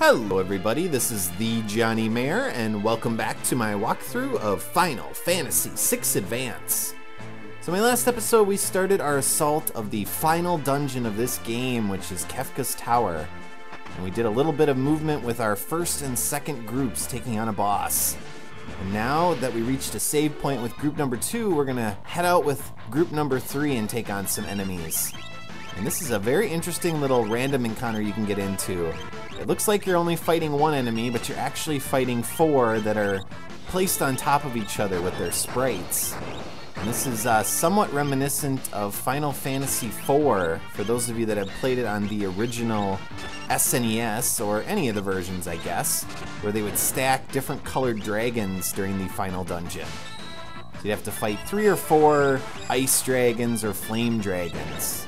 Hello everybody, this is thejonnymar, and welcome back to my walkthrough of Final Fantasy VI Advance. So in my last episode we started our assault of the final dungeon of this game, which is Kefka's Tower. And we did a little bit of movement with our first and second groups taking on a boss. And now that we reached a save point with group number 2, we're gonna head out with group number 3 and take on some enemies. And this is a very interesting little random encounter you can get into. It looks like you're only fighting one enemy, but you're actually fighting 4 that are placed on top of each other with their sprites. And this is somewhat reminiscent of Final Fantasy IV, for those of you that have played it on the original SNES, or any of the versions I guess, where they would stack different colored dragons during the final dungeon. So you'd have to fight 3 or 4 ice dragons or flame dragons.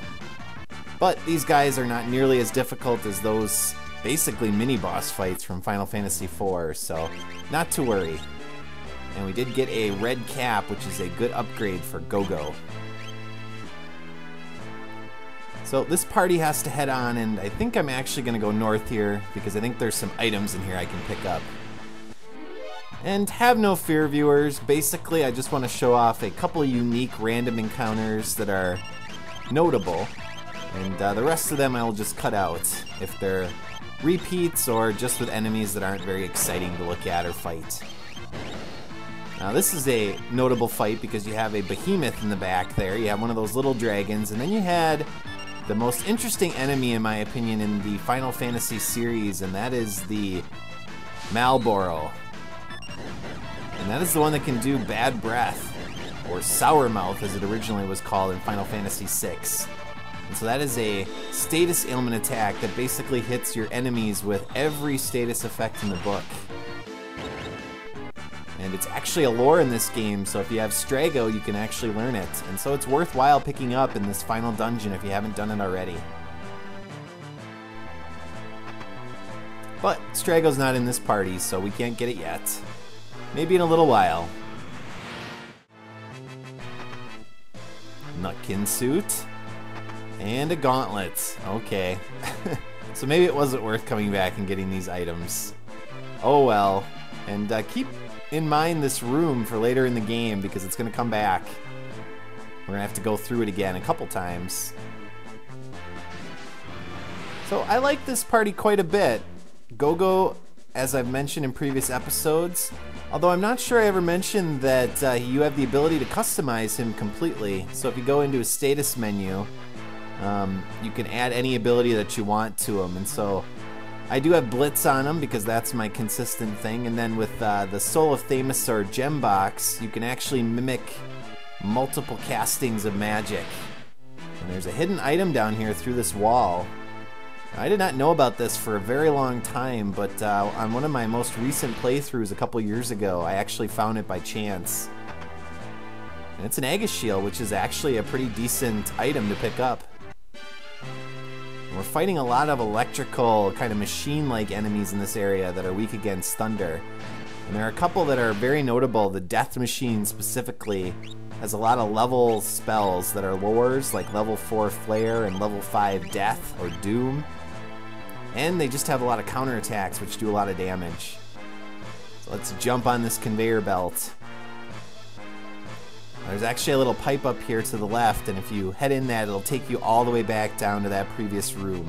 But these guys are not nearly as difficult as those basically mini-boss fights from Final Fantasy IV, so not to worry. And we did get a red cap, which is a good upgrade for Go-Go. So this party has to head on, and I think I'm actually going to go north here, because I think there's some items in here I can pick up. And have no fear, viewers. Basically, I just want to show off a couple of unique random encounters that are notable. And the rest of them I'll just cut out if they're repeats or just with enemies that aren't very exciting to look at or fight. Now this is a notable fight because you have a behemoth in the back there. You have one of those little dragons, and then you had the most interesting enemy in my opinion in the Final Fantasy series, and that is the Malboro. And that is the one that can do bad breath, or sour mouth as it originally was called in Final Fantasy VI. And so that is a status ailment attack that basically hits your enemies with every status effect in the book. And it's actually a lore in this game, so if you have Strago, you can actually learn it. And so it's worthwhile picking up in this final dungeon if you haven't done it already. But Strago's not in this party, so we can't get it yet. Maybe in a little while. Nutkin suit. And a gauntlet. Okay. So maybe it wasn't worth coming back and getting these items. Oh well. And keep in mind this room for later in the game because it's going to come back. We're going to have to go through it again a couple times. So I like this party quite a bit. Go-Go, as I've mentioned in previous episodes, although I'm not sure I ever mentioned that you have the ability to customize him completely. So if you go into a status menu, you can add any ability that you want to him, and so I do have Blitz on him because that's my consistent thing, and then with the Soul of Themis or Gem Box, you can actually mimic multiple castings of magic. And there's a hidden item down here through this wall. I did not know about this for a very long time, but on one of my most recent playthroughs a couple years ago, I actually found it by chance. And it's an Aegis Shield, which is actually a pretty decent item to pick up. We're fighting a lot of electrical, kind of machine-like enemies in this area that are weak against thunder. And there are a couple that are very notable. The Death Machine specifically has a lot of level spells that are lores, like level 4 Flare and level 5 Death or Doom. And they just have a lot of counterattacks which do a lot of damage. So let's jump on this conveyor belt. There's actually a little pipe up here to the left, and if you head in that, it'll take you all the way back down to that previous room.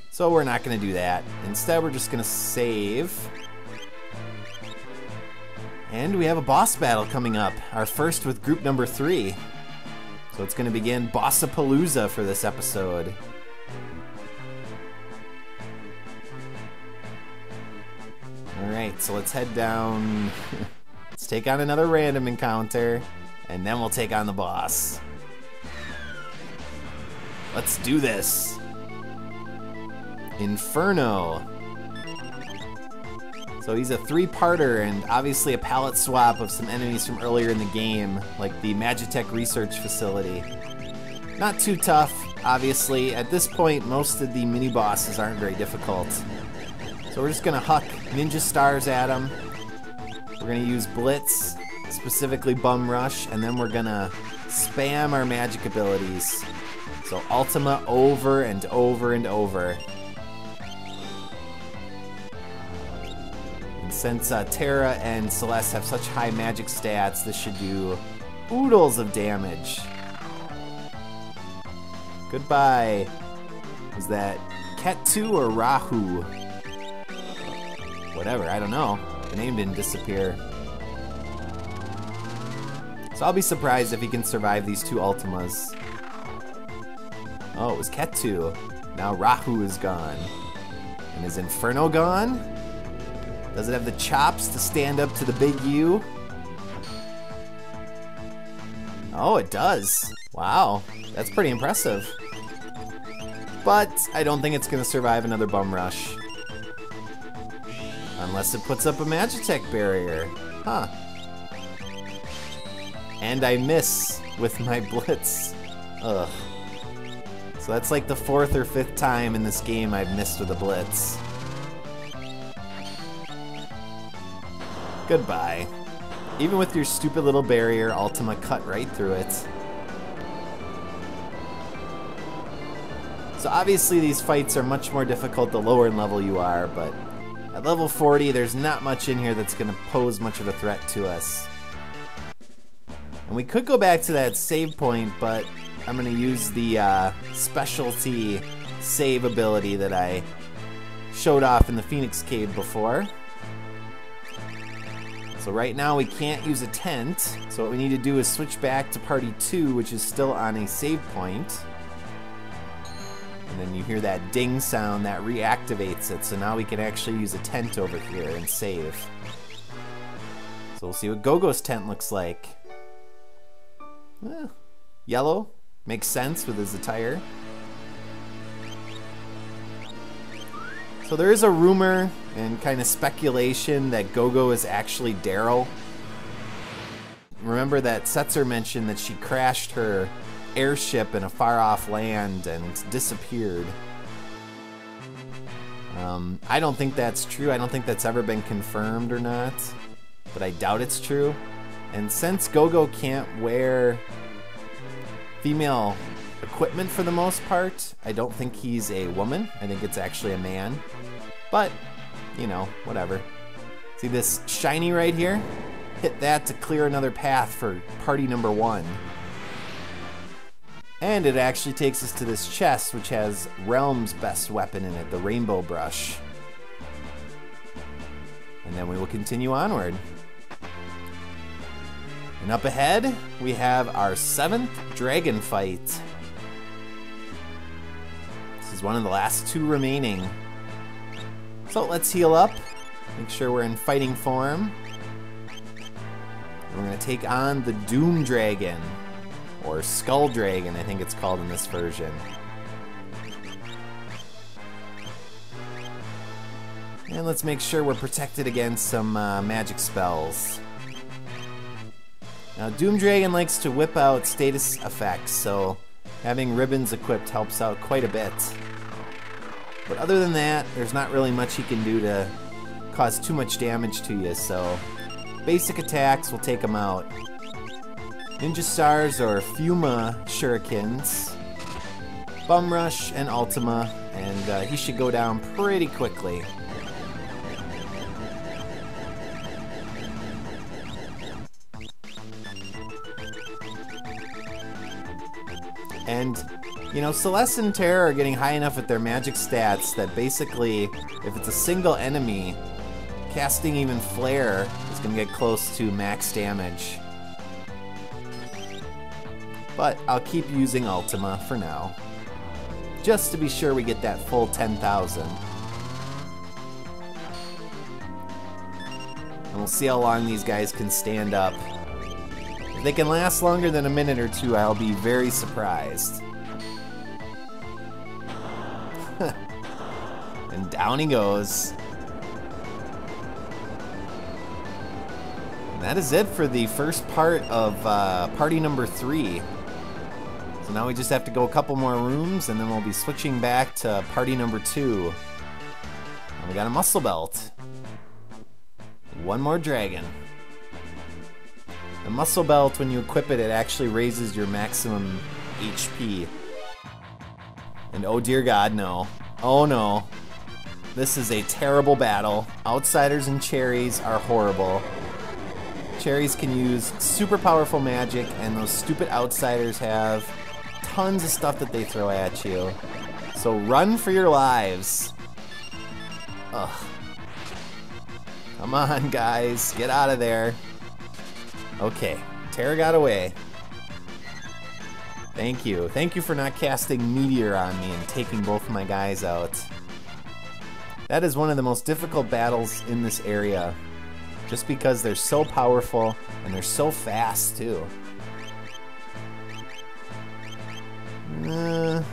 So we're not going to do that. Instead, we're just going to save. And we have a boss battle coming up, our first with group number 3. So it's going to begin Bossapalooza for this episode. Alright, so let's head down. Let's take on another random encounter. And then we'll take on the boss. Let's do this. Inferno. So he's a 3-parter and obviously a palette swap of some enemies from earlier in the game, like the Magitech Research Facility. Not too tough, obviously. At this point, most of the mini-bosses aren't very difficult. So we're just gonna huck ninja stars at him. We're gonna use Blitz, specifically Bum Rush, and then we're gonna spam our magic abilities. So Ultima over and over and over. And since Terra and Celeste have such high magic stats, this should do oodles of damage. Goodbye. Was that Ketu or Rahu? Whatever, I don't know. The name didn't disappear. So I'll be surprised if he can survive these two Ultimas. Oh, it was Ketu. Now Rahu is gone. And is Inferno gone? Does it have the chops to stand up to the big U? Oh, it does. Wow, that's pretty impressive. But I don't think it's gonna survive another Bum Rush. Unless it puts up a Magitech barrier. Huh. And I miss with my Blitz. Ugh. So that's like the 4th or 5th time in this game I've missed with a Blitz. Goodbye. Even with your stupid little barrier, Ultima cut right through it. So obviously these fights are much more difficult the lower in level you are, but at level 40 there's not much in here that's going to pose much of a threat to us. And we could go back to that save point, but I'm going to use the specialty save ability that I showed off in the Phoenix Cave before. So right now we can't use a tent, so what we need to do is switch back to party 2, which is still on a save point. And then you hear that ding sound that reactivates it, so now we can actually use a tent over here and save. So we'll see what Gogo's tent looks like. Yellow, makes sense with his attire. So there is a rumor and kind of speculation that Gogo is actually Daryl. Remember that Setzer mentioned that she crashed her airship in a far-off land and disappeared. I don't think that's true. I don't think that's ever been confirmed or not, but I doubt it's true. And since Gogo can't wear female equipment for the most part, I don't think he's a woman. I think it's actually a man. But, you know, whatever. See this shiny right here? Hit that to clear another path for party number 1. And it actually takes us to this chest, which has Realm's best weapon in it, the Rainbow Brush. And then we will continue onward. And up ahead, we have our 7th dragon fight. This is one of the last 2 remaining. So let's heal up, make sure we're in fighting form. And we're gonna take on the Doom Dragon, or Skull Dragon, I think it's called in this version. And let's make sure we're protected against some magic spells. Now, Doom Dragon likes to whip out status effects, so having ribbons equipped helps out quite a bit. But other than that, there's not really much he can do to cause too much damage to you, so basic attacks will take him out. Ninja Stars or Fuma Shurikens, Bum Rush, and Ultima, and he should go down pretty quickly. And, you know, Celeste and Terra are getting high enough with their magic stats that basically, if it's a single enemy, casting even Flare is going to get close to max damage. But I'll keep using Ultima for now, just to be sure we get that full 10,000. And we'll see how long these guys can stand up. If they can last longer than a minute or 2, I'll be very surprised. And down he goes. And that is it for the first part of party number 3. So now we just have to go a couple more rooms, and then we'll be switching back to party number 2. And we got a muscle belt. One more dragon. The muscle belt, when you equip it, it actually raises your maximum HP. And oh dear God, no. Oh no. This is a terrible battle. Outsiders and cherries are horrible. Cherries can use super powerful magic, and those stupid outsiders have tons of stuff that they throw at you. So run for your lives. Ugh. Come on, guys. Get out of there. Okay. Terra got away. Thank you. Thank you for not casting Meteor on me and taking both of my guys out. That is one of the most difficult battles in this area. Just because they're so powerful and they're so fast, too. We'll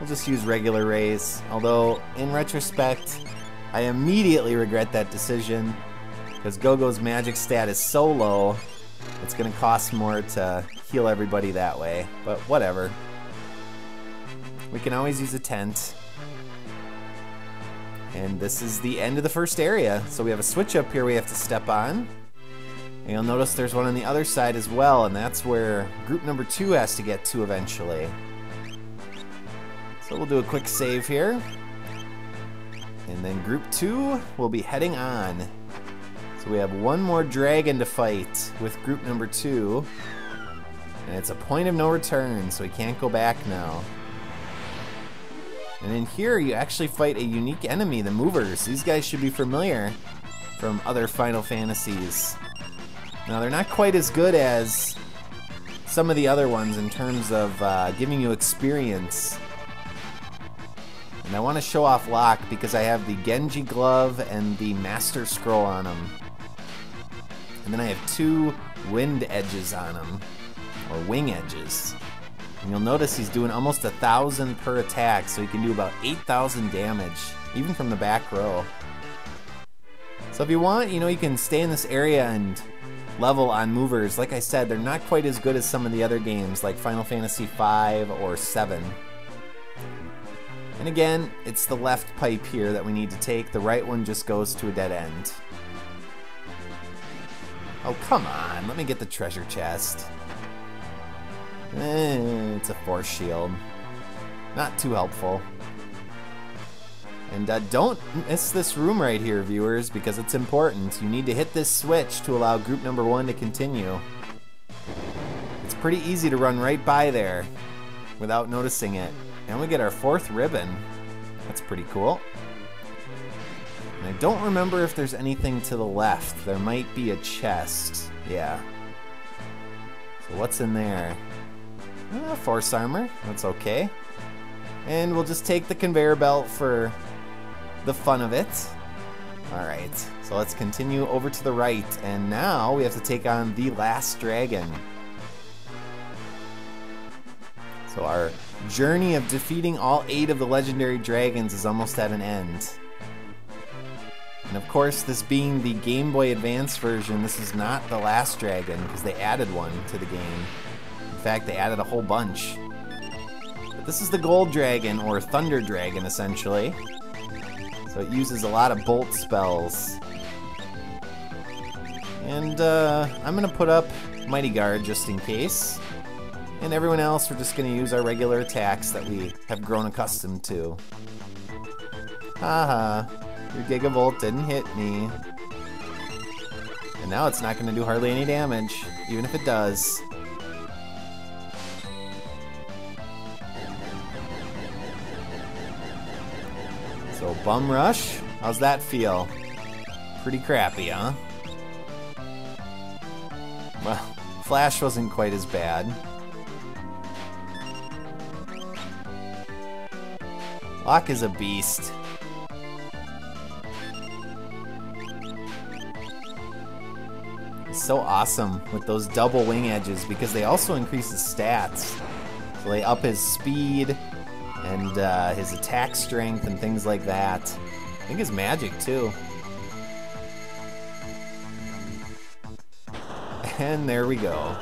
just use regular rays. Although, in retrospect, I immediately regret that decision. Because Gogo's magic stat is so low, it's going to cost more to heal everybody that way. But whatever. We can always use a tent. And this is the end of the first area. So we have a switch up here we have to step on. And you'll notice there's one on the other side as well, and that's where group number 2 has to get to eventually. So we'll do a quick save here. And then group 2 will be heading on. So we have one more dragon to fight with group number 2. And it's a point of no return, so we can't go back now. And in here, you actually fight a unique enemy, the movers. These guys should be familiar from other Final Fantasies. Now, they're not quite as good as some of the other ones in terms of giving you experience. And I want to show off Locke because I have the Genji glove and the Master Scroll on him. And then I have 2 wind edges on him, or wing edges. And you'll notice he's doing almost 1,000 per attack, so he can do about 8,000 damage, even from the back row. So if you want, you can stay in this area and level on movers. Like I said, they're not quite as good as some of the other games, like Final Fantasy V or 7. And again, it's the left pipe here that we need to take. The right one just goes to a dead end. Oh, come on. Let me get the treasure chest. It's a force shield. Not too helpful. And don't miss this room right here, viewers, because it's important. You need to hit this switch to allow group number 1 to continue. It's pretty easy to run right by there without noticing it. And we get our 4th ribbon. That's pretty cool. And I don't remember if there's anything to the left. There might be a chest. Yeah. So what's in there? Force armor. That's okay. And we'll just take the conveyor belt for the fun of it. Alright, so let's continue over to the right. And now we have to take on the last dragon. So our journey of defeating all 8 of the legendary dragons is almost at an end. And of course, this being the Game Boy Advance version, this is not the last dragon, because they added one to the game. In fact, they added a whole bunch. But this is the Gold Dragon, or Thunder Dragon, essentially. So it uses a lot of bolt spells. And I'm going to put up Mighty Guard just in case. And everyone else, we're just going to use our regular attacks that we have grown accustomed to. Haha, your Gigavolt didn't hit me. And now it's not going to do hardly any damage, even if it does. So, Bum Rush, how's that feel? Pretty crappy, huh? Well, Flash wasn't quite as bad. Locke is a beast. He's so awesome with those double wing edges because they also increase his stats. So they up his speed and his attack strength and things like that. I think his magic too. And there we go.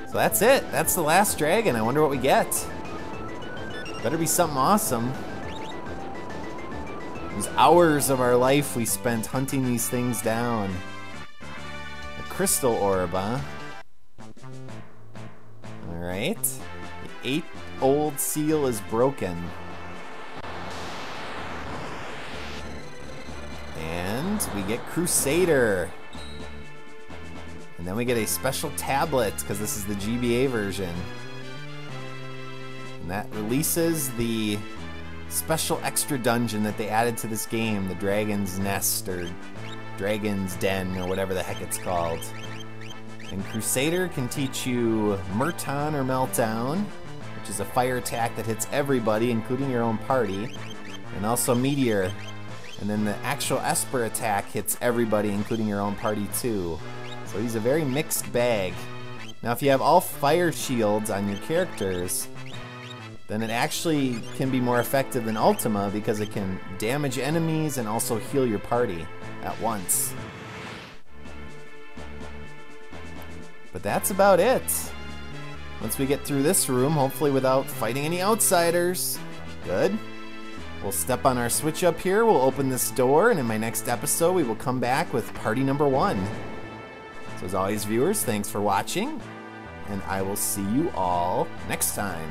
So that's it. That's the last dragon. I wonder what we get. Better be something awesome. It was hours of our life we spent hunting these things down. A crystal orb, huh? Alright. The 8-old seal is broken. we get Crusader. And then we get a special tablet, because this is the GBA version. And that releases the special extra dungeon that they added to this game, the Dragon's Nest, or Dragon's Den, or whatever the heck it's called. And Crusader can teach you Murton or Meltdown, which is a fire attack that hits everybody, including your own party. And also Meteor. And then the actual Esper attack hits everybody, including your own party too. So he's a very mixed bag. Now if you have all fire shields on your characters, then it actually can be more effective than Ultima because it can damage enemies and also heal your party at once. But that's about it. Once we get through this room, hopefully without fighting any outsiders. Good. We'll step on our switch up here, we'll open this door, and in my next episode we will come back with party number 1. So as always, viewers, thanks for watching, and I will see you all next time.